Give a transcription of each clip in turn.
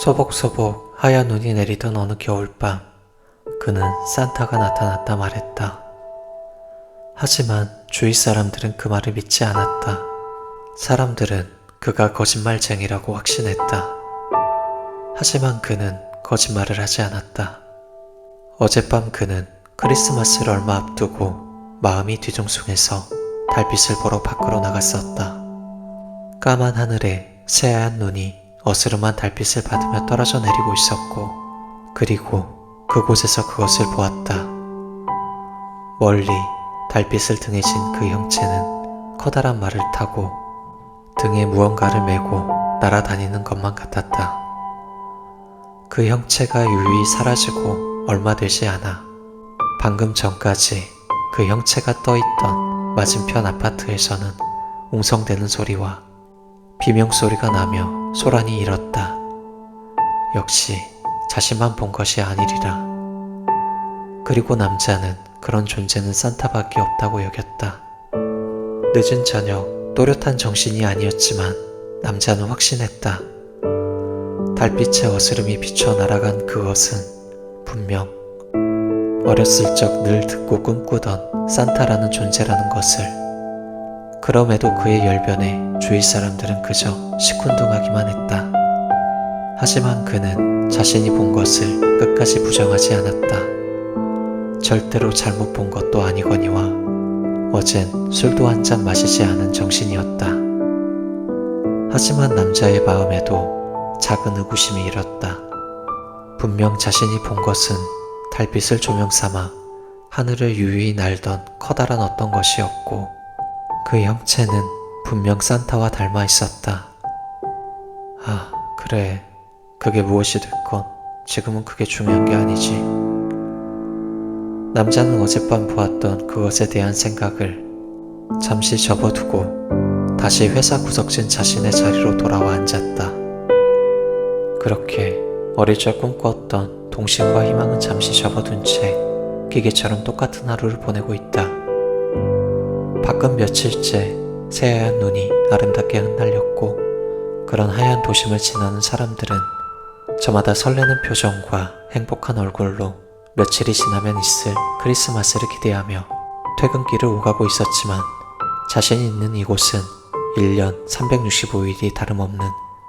소복소복 하얀 눈이 내리던 어느 겨울밤, 그는 산타가 나타났다 말했다. 하지만 주위 사람들은 그 말을 믿지 않았다. 사람들은 그가 거짓말쟁이라고 확신했다. 하지만 그는 거짓말을 하지 않았다. 어젯밤 그는 크리스마스를 얼마 앞두고 마음이 뒤숭숭해서 달빛을 보러 밖으로 나갔었다. 까만 하늘에 새하얀 눈이 어스름한 달빛을 받으며 떨어져 내리고 있었고, 그리고 그곳에서 그것을 보았다. 멀리 달빛을 등에 진 그 형체는 커다란 말을 타고 등에 무언가를 메고 날아다니는 것만 같았다. 그 형체가 유유히 사라지고 얼마 되지 않아 방금 전까지 그 형체가 떠있던 맞은편 아파트에서는 웅성대는 소리와 비명소리가 나며 소란이 일었다. 역시 자신만 본 것이 아니리라. 그리고 남자는 그런 존재는 산타밖에 없다고 여겼다. 늦은 저녁 또렷한 정신이 아니었지만 남자는 확신했다. 달빛에 어스름이 비쳐 날아간 그것은 분명 어렸을 적 늘 듣고 꿈꾸던 산타라는 존재라는 것을. 그럼에도 그의 열변에 주위 사람들은 그저 시큰둥하기만 했다. 하지만 그는 자신이 본 것을 끝까지 부정하지 않았다. 절대로 잘못 본 것도 아니거니와 어젠 술도 한 잔 마시지 않은 정신이었다. 하지만 남자의 마음에도 작은 의구심이 일었다. 분명 자신이 본 것은 달빛을 조명삼아 하늘을 유유히 날던 커다란 어떤 것이었고, 그 형체는 분명 산타와 닮아 있었다. 아, 그래. 그게 무엇이 됐건 지금은 그게 중요한 게 아니지. 남자는 어젯밤 보았던 그것에 대한 생각을 잠시 접어두고 다시 회사 구석진 자신의 자리로 돌아와 앉았다. 그렇게 어릴 적 꿈꿨던 동심과 희망은 잠시 접어둔 채 기계처럼 똑같은 하루를 보내고 있다. 밖은 며칠째 새하얀 눈이 아름답게 흩날렸고, 그런 하얀 도심을 지나는 사람들은 저마다 설레는 표정과 행복한 얼굴로 며칠이 지나면 있을 크리스마스를 기대하며 퇴근길을 오가고 있었지만, 자신이 있는 이곳은 1년 365일이 다름없는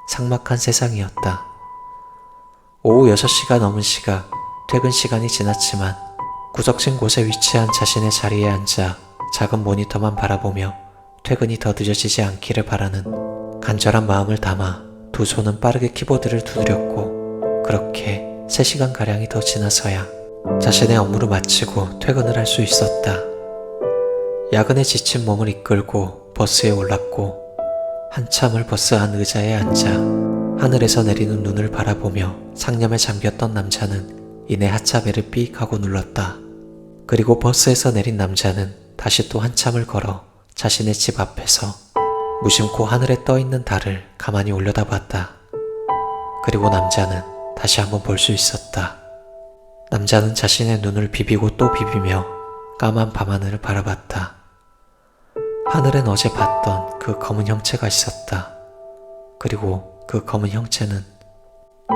삭막한 세상이었다. 오후 6시가 넘은 시각, 퇴근 시간이 지났지만 구석진 곳에 위치한 자신의 자리에 앉아 작은 모니터만 바라보며 퇴근이 더 늦어지지 않기를 바라는 간절한 마음을 담아 두 손은 빠르게 키보드를 두드렸고, 그렇게 3시간가량이 더 지나서야 자신의 업무를 마치고 퇴근을 할 수 있었다. 야근에 지친 몸을 이끌고 버스에 올랐고, 한참을 버스 안 의자에 앉아 하늘에서 내리는 눈을 바라보며 상념에 잠겼던 남자는 이내 하차벨을 삑 하고 눌렀다. 그리고 버스에서 내린 남자는 다시 또 한참을 걸어 자신의 집 앞에서 무심코 하늘에 떠있는 달을 가만히 올려다봤다. 그리고 남자는 다시 한번 볼 수 있었다. 남자는 자신의 눈을 비비고 또 비비며 까만 밤하늘을 바라봤다. 하늘엔 어제 봤던 그 검은 형체가 있었다. 그리고 그 검은 형체는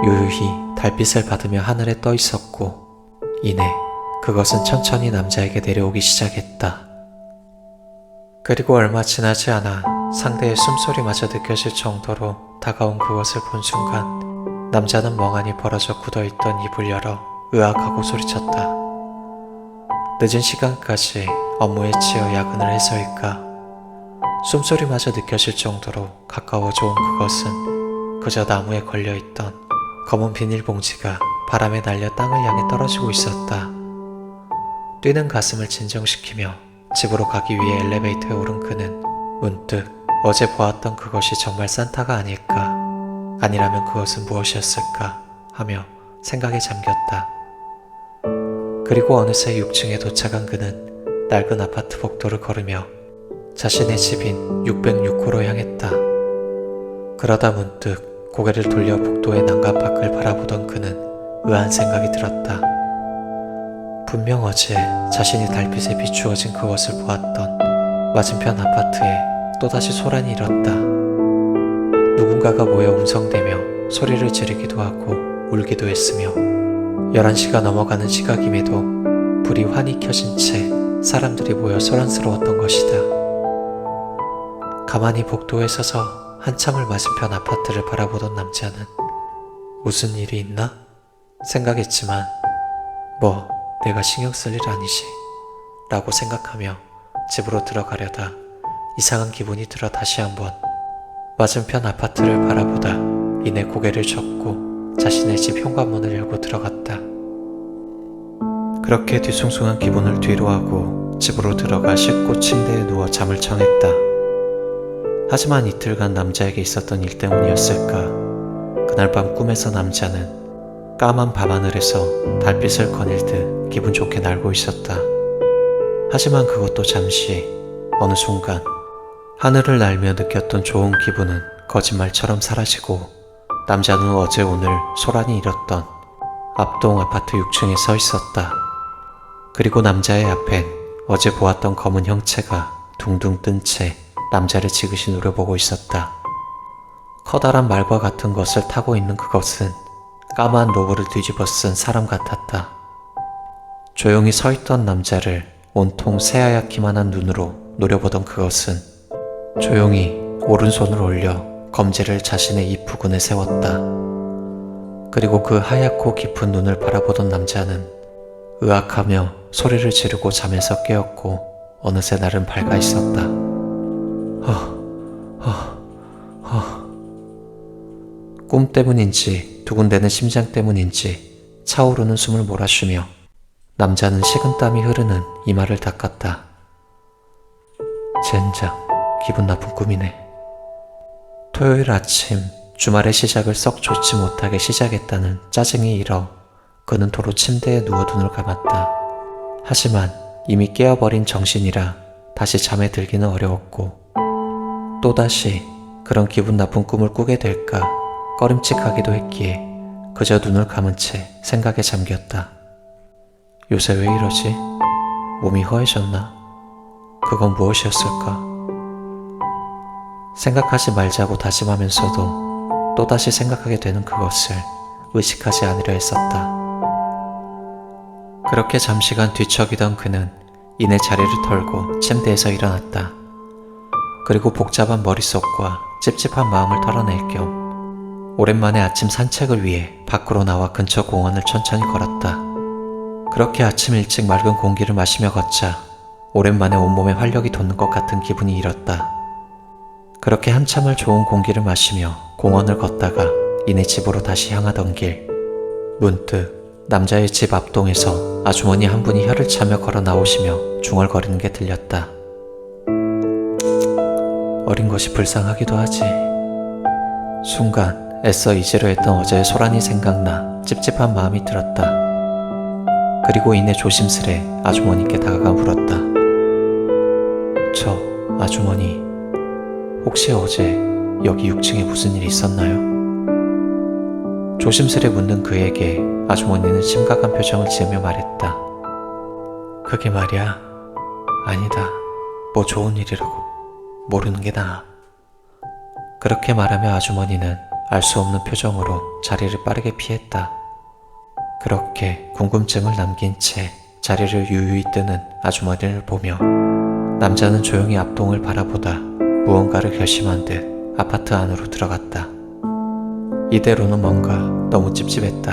유유히 달빛을 받으며 하늘에 떠 있었고, 이내 그것은 천천히 남자에게 내려오기 시작했다. 그리고 얼마 지나지 않아 상대의 숨소리마저 느껴질 정도로 다가온 그것을 본 순간, 남자는 멍하니 벌어져 굳어있던 입을 열어 으악하고 소리쳤다. 늦은 시간까지 업무에 치여 야근을 해서일까, 숨소리마저 느껴질 정도로 가까워져 온 그것은 그저 나무에 걸려있던 검은 비닐봉지가 바람에 날려 땅을 향해 떨어지고 있었다. 뛰는 가슴을 진정시키며 집으로 가기 위해 엘리베이터에 오른 그는 문득 어제 보았던 그것이 정말 산타가 아닐까, 아니라면 그것은 무엇이었을까 하며 생각에 잠겼다. 그리고 어느새 6층에 도착한 그는 낡은 아파트 복도를 걸으며 자신의 집인 606호로 향했다. 그러다 문득 고개를 돌려 복도의 난간 밖을 바라보던 그는 의아한 생각이 들었다. 분명 어제 자신이 달빛에 비추어진 그것을 보았던 맞은편 아파트에 또다시 소란이 일었다. 누군가가 모여 음성대며 소리를 지르기도 하고 울기도 했으며 11시가 넘어가는 시각임에도 불이 환히 켜진 채 사람들이 모여 소란스러웠던 것이다. 가만히 복도에 서서 한참을 맞은편 아파트를 바라보던 남자는 무슨 일이 있나? 생각했지만 뭐 내가 신경 쓸 일 아니지 라고 생각하며 집으로 들어가려다 이상한 기분이 들어 다시 한번 맞은편 아파트를 바라보다 이내 고개를 젓고 자신의 집 현관문을 열고 들어갔다. 그렇게 뒤숭숭한 기분을 뒤로하고 집으로 들어가 씻고 침대에 누워 잠을 청했다. 하지만 이틀간 남자에게 있었던 일 때문이었을까, 그날 밤 꿈에서 남자는 까만 밤하늘에서 달빛을 거닐 듯 기분 좋게 날고 있었다. 하지만 그것도 잠시, 어느 순간 하늘을 날며 느꼈던 좋은 기분은 거짓말처럼 사라지고 남자는 어제 오늘 소란이 일었던 앞동 아파트 6층에 서 있었다. 그리고 남자의 앞엔 어제 보았던 검은 형체가 둥둥 뜬 채 남자를 지그시 노려보고 있었다. 커다란 말과 같은 것을 타고 있는 그것은 까만 로브를 뒤집어 쓴 사람 같았다. 조용히 서 있던 남자를 온통 새하얗기만한 눈으로 노려보던 그것은 조용히 오른손을 올려 검지를 자신의 입 부근에 세웠다. 그리고 그 하얗고 깊은 눈을 바라보던 남자는 으악하며 소리를 지르고 잠에서 깨었고 어느새 날은 밝아 있었다. 꿈 때문인지 두근대는 심장 때문인지 차오르는 숨을 몰아쉬며 남자는 식은땀이 흐르는 이마를 닦았다. 젠장, 기분 나쁜 꿈이네. 토요일 아침, 주말의 시작을 썩 좋지 못하게 시작했다는 짜증이 일어 그는 도로 침대에 누워 눈을 감았다. 하지만 이미 깨어버린 정신이라 다시 잠에 들기는 어려웠고 또다시 그런 기분 나쁜 꿈을 꾸게 될까 꺼림칙하기도 했기에 그저 눈을 감은 채 생각에 잠겼다. 요새 왜 이러지? 몸이 허해졌나? 그건 무엇이었을까? 생각하지 말자고 다짐하면서도 또다시 생각하게 되는 그것을 의식하지 않으려 했었다. 그렇게 잠시간 뒤척이던 그는 이내 자리를 털고 침대에서 일어났다. 그리고 복잡한 머릿속과 찝찝한 마음을 털어낼 겸 오랜만에 아침 산책을 위해 밖으로 나와 근처 공원을 천천히 걸었다. 그렇게 아침 일찍 맑은 공기를 마시며 걷자 오랜만에 온몸에 활력이 돋는 것 같은 기분이 일었다. 그렇게 한참을 좋은 공기를 마시며 공원을 걷다가 이내 집으로 다시 향하던 길, 문득 남자의 집 앞동에서 아주머니 한 분이 혀를 차며 걸어 나오시며 중얼거리는 게 들렸다. 어린 것이 불쌍하기도 하지. 순간 애써 잊으려 했던 어제의 소란이 생각나 찝찝한 마음이 들었다. 그리고 이내 조심스레 아주머니께 다가가 물었다. 저 아주머니, 혹시 어제 여기 6층에 무슨 일이 있었나요? 조심스레 묻는 그에게 아주머니는 심각한 표정을 지으며 말했다. 그게 말이야, 아니다. 뭐 좋은 일이라고 모르는 게 나아. 그렇게 말하며 아주머니는 알 수 없는 표정으로 자리를 빠르게 피했다. 그렇게 궁금증을 남긴 채 자리를 유유히 뜨는 아주머니를 보며 남자는 조용히 앞동을 바라보다 무언가를 결심한 듯 아파트 안으로 들어갔다. 이대로는 뭔가 너무 찝찝했다.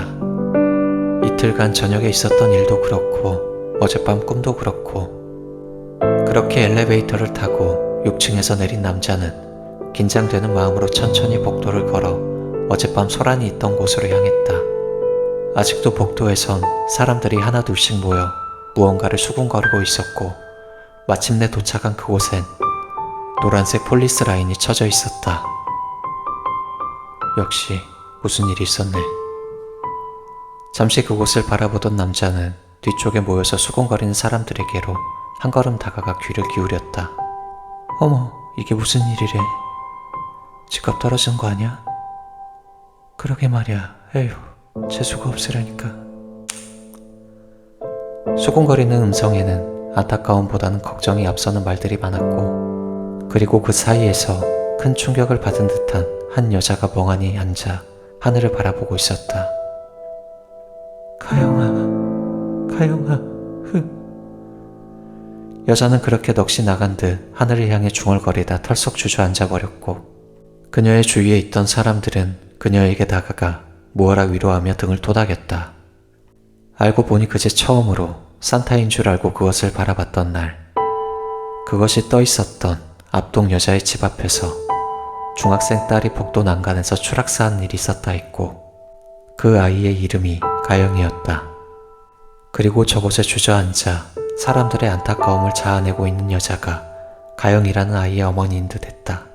이틀간 저녁에 있었던 일도 그렇고 어젯밤 꿈도 그렇고 그렇게 엘리베이터를 타고 6층에서 내린 남자는 긴장되는 마음으로 천천히 복도를 걸어 어젯밤 소란이 있던 곳으로 향했다. 아직도 복도에선 사람들이 하나둘씩 모여 무언가를 수군거리고 있었고 마침내 도착한 그곳엔 노란색 폴리스 라인이 쳐져 있었다. 역시 무슨 일이 있었네. 잠시 그곳을 바라보던 남자는 뒤쪽에 모여서 수군거리는 사람들에게로 한 걸음 다가가 귀를 기울였다. 어머, 이게 무슨 일이래? 집값 떨어진 거 아니야? 그러게 말이야. 에휴, 재수가 없으려니까. 수군거리는 음성에는 안타까움보다는 걱정이 앞서는 말들이 많았고 그리고 그 사이에서 큰 충격을 받은 듯한 한 여자가 멍하니 앉아 하늘을 바라보고 있었다. 가영아, 가영아, 여자는 그렇게 넋이 나간 듯 하늘을 향해 중얼거리다 털썩 주저앉아 버렸고, 그녀의 주위에 있던 사람들은 그녀에게 다가가 무어라 위로하며 등을 토닥였다. 알고 보니 그제 처음으로 산타인 줄 알고 그것을 바라봤던 날, 그것이 떠 있었던 앞동 여자의 집 앞에서 중학생 딸이 복도 난간에서 추락사한 일이 있었다 했고, 그 아이의 이름이 가영이었다. 그리고 저곳에 주저앉아 사람들의 안타까움을 자아내고 있는 여자가 가영이라는 아이의 어머니인 듯 했다.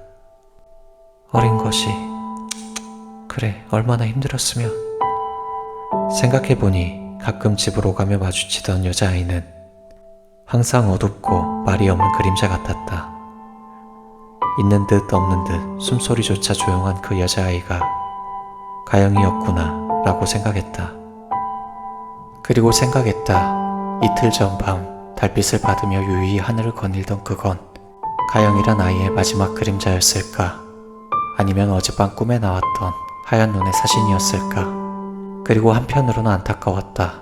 어린 것이, 그래, 얼마나 힘들었으면. 생각해보니 가끔 집으로 오가며 마주치던 여자아이는 항상 어둡고 말이 없는 그림자 같았다. 있는 듯 없는 듯 숨소리조차 조용한 그 여자아이가 가영이었구나 라고 생각했다. 그리고 생각했다. 이틀 전 밤 달빛을 받으며 유유히 하늘을 거닐던 그건 가영이란 아이의 마지막 그림자였을까? 아니면 어젯밤 꿈에 나왔던 하얀 눈의 사진이었을까? 그리고 한편으로는 안타까웠다.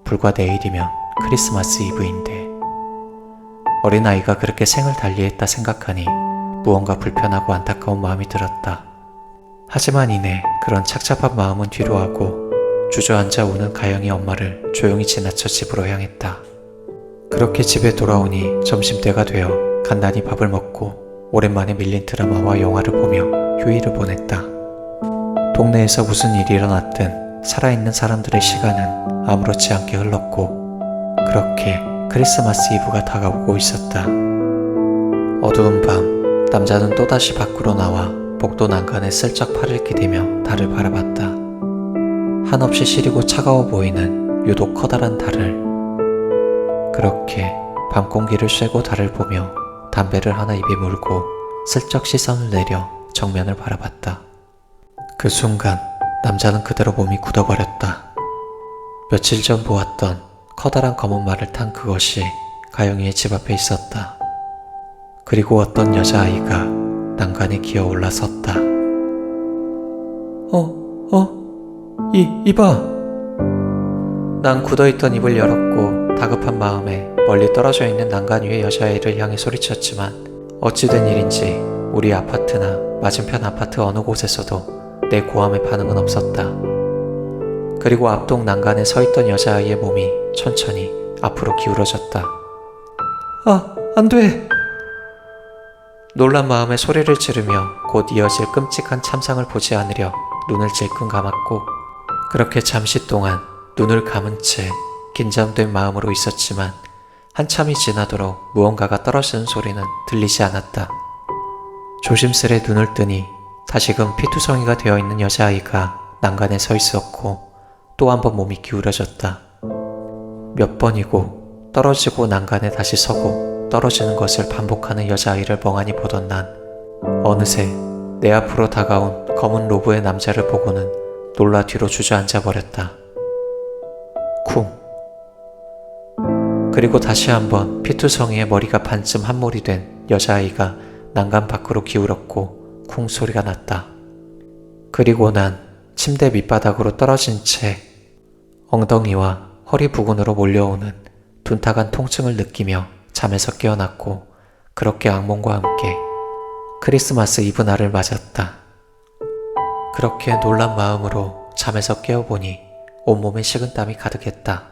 불과 내일이면 크리스마스 이브인데 어린아이가 그렇게 생을 달리했다 생각하니 무언가 불편하고 안타까운 마음이 들었다. 하지만 이내 그런 착잡한 마음은 뒤로하고 주저앉아 우는 가영이 엄마를 조용히 지나쳐 집으로 향했다. 그렇게 집에 돌아오니 점심때가 되어 간단히 밥을 먹고 오랜만에 밀린 드라마와 영화를 보며 휴일을 보냈다. 동네에서 무슨 일이 일어났든 살아있는 사람들의 시간은 아무렇지 않게 흘렀고, 그렇게 크리스마스 이브가 다가오고 있었다. 어두운 밤, 남자는 또다시 밖으로 나와 복도 난간에 슬쩍 팔을 기대며 달을 바라봤다. 한없이 시리고 차가워 보이는 유독 커다란 달을. 그렇게 밤 공기를 쐬고 달을 보며 담배를 하나 입에 물고 슬쩍 시선을 내려 정면을 바라봤다. 그 순간 남자는 그대로 몸이 굳어버렸다. 며칠 전 보았던 커다란 검은 말을 탄 그것이 가영이의 집 앞에 있었다. 그리고 어떤 여자아이가 난간에 기어 올라섰다. 이봐. 난 굳어있던 입을 열었고 다급한 마음에 멀리 떨어져 있는 난간 위의 여자아이를 향해 소리쳤지만 어찌된 일인지 우리 아파트나 맞은편 아파트 어느 곳에서도 내 고함의 반응은 없었다. 그리고 앞동 난간에 서 있던 여자아이의 몸이 천천히 앞으로 기울어졌다. 안 돼! 놀란 마음에 소리를 지르며 곧 이어질 끔찍한 참상을 보지 않으려 눈을 질끈 감았고, 그렇게 잠시 동안 눈을 감은 채 긴장된 마음으로 있었지만 한참이 지나도록 무언가가 떨어지는 소리는 들리지 않았다. 조심스레 눈을 뜨니 다시금 피투성이가 되어있는 여자아이가 난간에 서 있었고 또 한 번 몸이 기울어졌다. 몇 번이고 떨어지고 난간에 다시 서고 떨어지는 것을 반복하는 여자아이를 멍하니 보던 난 어느새 내 앞으로 다가온 검은 로브의 남자를 보고는 놀라 뒤로 주저앉아 버렸다. 쿵. 그리고 다시 한번 피투성이의 머리가 반쯤 한몰이 된 여자아이가 난간 밖으로 기울었고 쿵 소리가 났다. 그리고 난 침대 밑바닥으로 떨어진 채 엉덩이와 허리 부근으로 몰려오는 둔탁한 통증을 느끼며 잠에서 깨어났고, 그렇게 악몽과 함께 크리스마스 이브 날을 맞았다. 그렇게 놀란 마음으로 잠에서 깨어보니 온몸에 식은땀이 가득했다.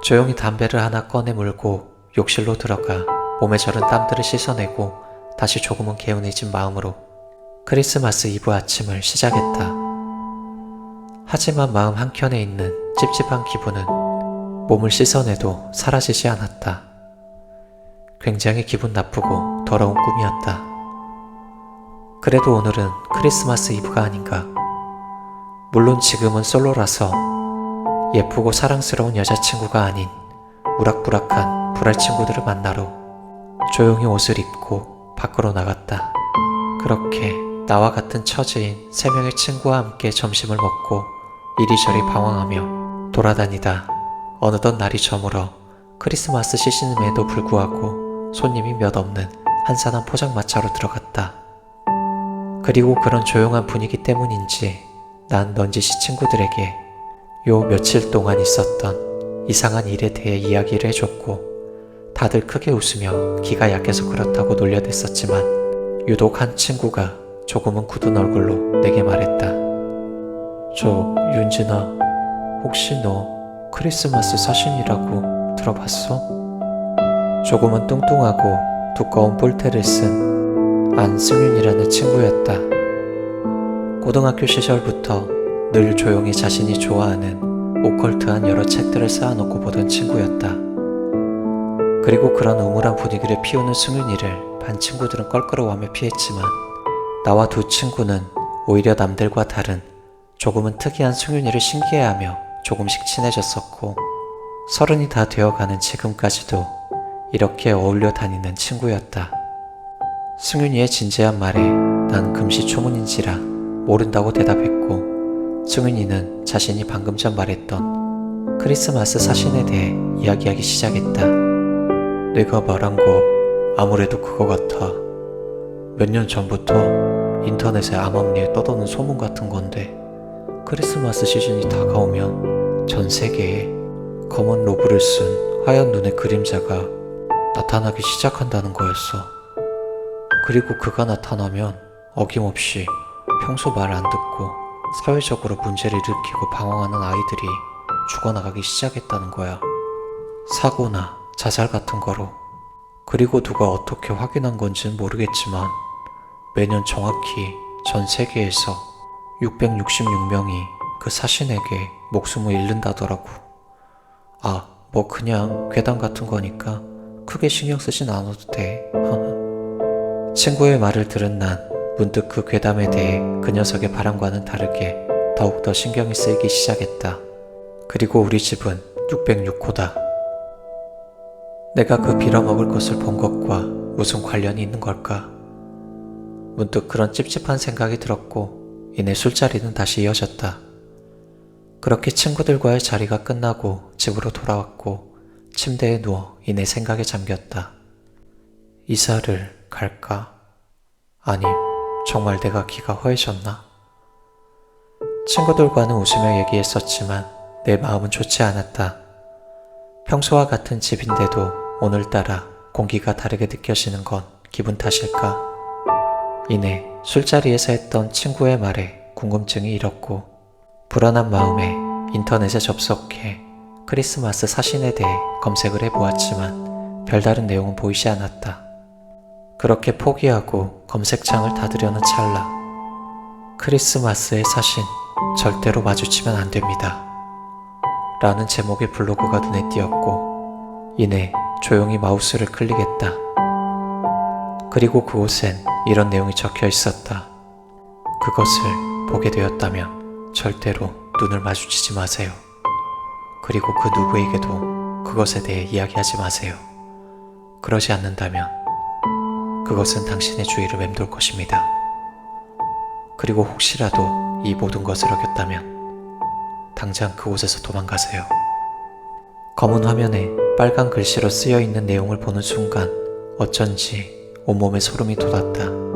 조용히 담배를 하나 꺼내 물고 욕실로 들어가 몸에 절은 땀들을 씻어내고 다시 조금은 개운해진 마음으로 크리스마스 이브 아침을 시작했다. 하지만 마음 한켠에 있는 찝찝한 기분은 몸을 씻어내도 사라지지 않았다. 굉장히 기분 나쁘고 더러운 꿈이었다. 그래도 오늘은 크리스마스 이브가 아닌가. 물론 지금은 솔로라서 예쁘고 사랑스러운 여자친구가 아닌 우락부락한 불알 친구들을 만나러 조용히 옷을 입고 밖으로 나갔다. 그렇게 나와 같은 처지인 3명의 친구와 함께 점심을 먹고 이리저리 방황하며 돌아다니다 어느덧 날이 저물어 크리스마스 시즌임에도 불구하고 손님이 몇 없는 한산한 포장마차로 들어갔다. 그리고 그런 조용한 분위기 때문인지 난 넌지시 친구들에게 요 며칠 동안 있었던 이상한 일에 대해 이야기를 해줬고 다들 크게 웃으며 기가 약해서 그렇다고 놀려댔었지만 유독 한 친구가 조금은 굳은 얼굴로 내게 말했다. 저 윤진아, 혹시 너 크리스마스 사신이라고 들어봤어? 조금은 뚱뚱하고 두꺼운 뿔테를 쓴 안승윤이라는 친구였다. 고등학교 시절부터 늘 조용히 자신이 좋아하는 오컬트한 여러 책들을 쌓아놓고 보던 친구였다. 그리고 그런 우물한 분위기를 피우는 승윤이를 반 친구들은 껄끄러워하며 피했지만 나와 두 친구는 오히려 남들과 다른 조금은 특이한 승윤이를 신기해하며 조금씩 친해졌었고 30이 다 되어가는 지금까지도 이렇게 어울려 다니는 친구였다. 승윤이의 진지한 말에 난 금시초문인지라 모른다고 대답했고 승윤이는 자신이 방금 전 말했던 크리스마스 사신에 대해 이야기하기 시작했다. 내가 말한 거 아무래도 그거 같아. 몇 년 전부터 인터넷에 암암리에 떠도는 소문 같은 건데 크리스마스 시즌이 다가오면 전 세계에 검은 로브를 쓴 하얀 눈의 그림자가 나타나기 시작한다는 거였어. 그리고 그가 나타나면 어김없이 평소 말 안 듣고 사회적으로 문제를 일으키고 방황하는 아이들이 죽어나가기 시작했다는 거야. 사고나 자살 같은 거로. 그리고 누가 어떻게 확인한 건지는 모르겠지만 매년 정확히 전 세계에서 666명이 그 사신에게 목숨을 잃는다더라고. 아, 뭐 그냥 괴담 같은 거니까 크게 신경 쓰진 않아도 돼. 친구의 말을 들은 난 문득 그 괴담에 대해 그 녀석의 바람과는 다르게 더욱더 신경이 쓰이기 시작했다. 그리고 우리 집은 606호다. 내가 그 빌어먹을 것을 본 것과 무슨 관련이 있는 걸까? 문득 그런 찝찝한 생각이 들었고 이내 술자리는 다시 이어졌다. 그렇게 친구들과의 자리가 끝나고 집으로 돌아왔고 침대에 누워 이내 생각에 잠겼다. 이사를 갈까? 아님 정말 내가 기가 허해졌나? 친구들과는 웃으며 얘기했었지만 내 마음은 좋지 않았다. 평소와 같은 집인데도 오늘따라 공기가 다르게 느껴지는 건 기분 탓일까? 이내 술자리에서 했던 친구의 말에 궁금증이 일었고 불안한 마음에 인터넷에 접속해 크리스마스 사신에 대해 검색을 해보았지만 별다른 내용은 보이지 않았다. 그렇게 포기하고 검색창을 닫으려는 찰나 크리스마스의 사신 절대로 마주치면 안 됩니다. 라는 제목의 블로그가 눈에 띄었고 이내 조용히 마우스를 클릭했다. 그리고 그곳엔 이런 내용이 적혀 있었다. 그것을 보게 되었다면 절대로 눈을 마주치지 마세요. 그리고 그 누구에게도 그것에 대해 이야기하지 마세요. 그러지 않는다면 그것은 당신의 주위를 맴돌 것입니다. 그리고 혹시라도 이 모든 것을 어겼다면 당장 그곳에서 도망가세요. 검은 화면에 빨간 글씨로 쓰여있는 내용을 보는 순간 어쩐지 온몸에 소름이 돋았다.